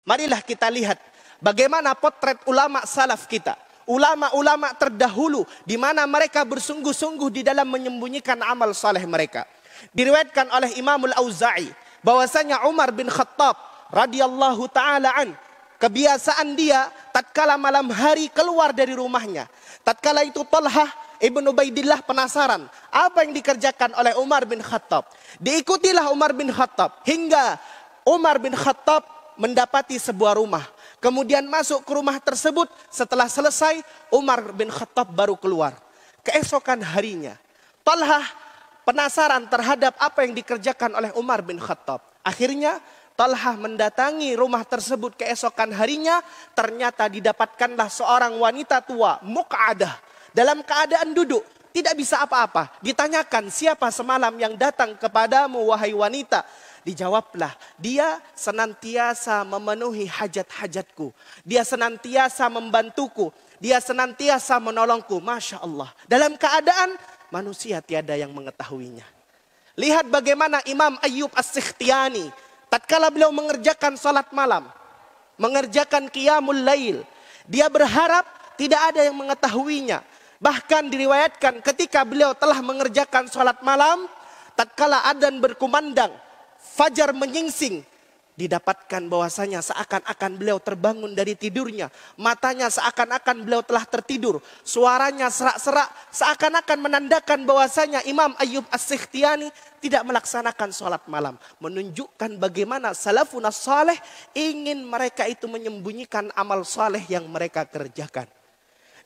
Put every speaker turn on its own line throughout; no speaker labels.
Marilah kita lihat bagaimana potret ulama salaf kita. Ulama-ulama terdahulu di mana mereka bersungguh-sungguh di dalam menyembunyikan amal saleh mereka. Diriwayatkan oleh Imam Al-Auza'i bahwasanya Umar bin Khattab radhiyallahu taala an, kebiasaan dia tatkala malam hari keluar dari rumahnya. Tatkala itu Talhah Ibn Ubaidillah penasaran apa yang dikerjakan oleh Umar bin Khattab. Diikutilah Umar bin Khattab hingga Umar bin Khattab mendapati sebuah rumah. Kemudian masuk ke rumah tersebut. Setelah selesai, Umar bin Khattab baru keluar. Keesokan harinya, Talhah penasaran terhadap apa yang dikerjakan oleh Umar bin Khattab. Akhirnya Talhah mendatangi rumah tersebut keesokan harinya. Ternyata didapatkanlah seorang wanita tua, muq'adah, dalam keadaan duduk, tidak bisa apa-apa. Ditanyakan, siapa semalam yang datang kepadamu wahai wanita? Dijawablah, dia senantiasa memenuhi hajat-hajatku. Dia senantiasa membantuku. Dia senantiasa menolongku. Masya Allah. Dalam keadaan manusia tiada yang mengetahuinya. Lihat bagaimana Imam Ayyub As-Sikhtiyani. Tatkala beliau mengerjakan salat malam. Mengerjakan qiyamul lail. Dia berharap tidak ada yang mengetahuinya. Bahkan diriwayatkan ketika beliau telah mengerjakan salat malam. Tatkala adzan berkumandang. Fajar menyingsing, didapatkan bahwasanya seakan-akan beliau terbangun dari tidurnya. Matanya seakan-akan beliau telah tertidur. Suaranya serak-serak, seakan-akan menandakan bahwasanya Imam Ayyub As-Sikhtiyani tidak melaksanakan sholat malam. Menunjukkan bagaimana salafun saleh ingin mereka itu menyembunyikan amal saleh yang mereka kerjakan.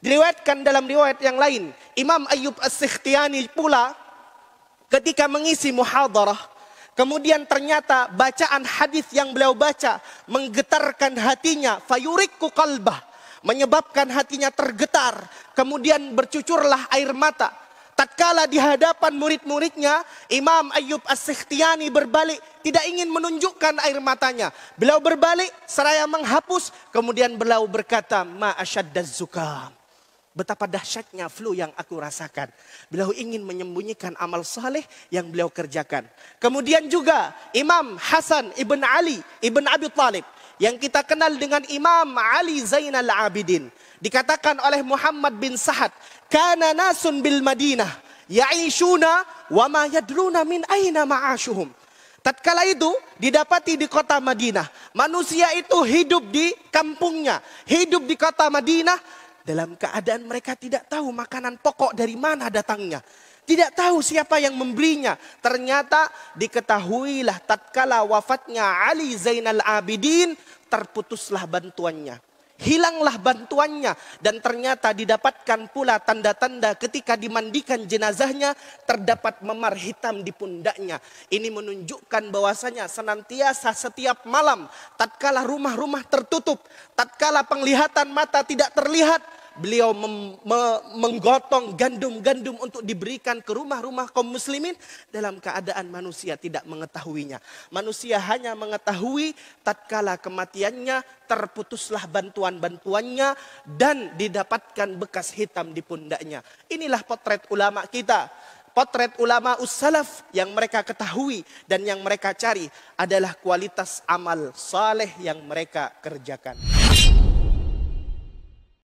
Diriwayatkan dalam riwayat yang lain, Imam Ayyub As-Sikhtiyani pula ketika mengisi muhadarah, kemudian ternyata bacaan hadis yang beliau baca menggetarkan hatinya, fayurikku qalbah, menyebabkan hatinya tergetar, kemudian bercucurlah air mata. Tatkala di hadapan murid-muridnya, Imam Ayyub As-Sikhtiyani berbalik, tidak ingin menunjukkan air matanya. Beliau berbalik seraya menghapus, kemudian beliau berkata, ma asyaddaz zukam. Betapa dahsyatnya flu yang aku rasakan. Beliau ingin menyembunyikan amal saleh yang beliau kerjakan. Kemudian juga Imam Hasan ibn Ali ibn Abi Thalib, yang kita kenal dengan Imam Ali Zainal Abidin. Dikatakan oleh Muhammad bin Sa'ad, kana nasun bil Madinah ya'ishuna wa ma yadruna min aina ma'ashuhum. Tatkala itu didapati di kota Madinah, manusia itu hidup di kampungnya, hidup di kota Madinah, dalam keadaan mereka tidak tahu makanan pokok dari mana datangnya. Tidak tahu siapa yang membelinya. Ternyata diketahuilah tatkala wafatnya Ali Zainal Abidin, terputuslah bantuannya. Hilanglah bantuannya. Dan ternyata didapatkan pula tanda-tanda ketika dimandikan jenazahnya, terdapat memar hitam di pundaknya. Ini menunjukkan bahwasanya senantiasa setiap malam, tatkala rumah-rumah tertutup, tatkala penglihatan mata tidak terlihat, beliau menggotong gandum-gandum untuk diberikan ke rumah-rumah kaum muslimin dalam keadaan manusia tidak mengetahuinya. Manusia hanya mengetahui tatkala kematiannya, terputuslah bantuan-bantuannya dan didapatkan bekas hitam di pundaknya. Inilah potret ulama kita. Potret ulama ussalaf yang mereka ketahui dan yang mereka cari adalah kualitas amal saleh yang mereka kerjakan.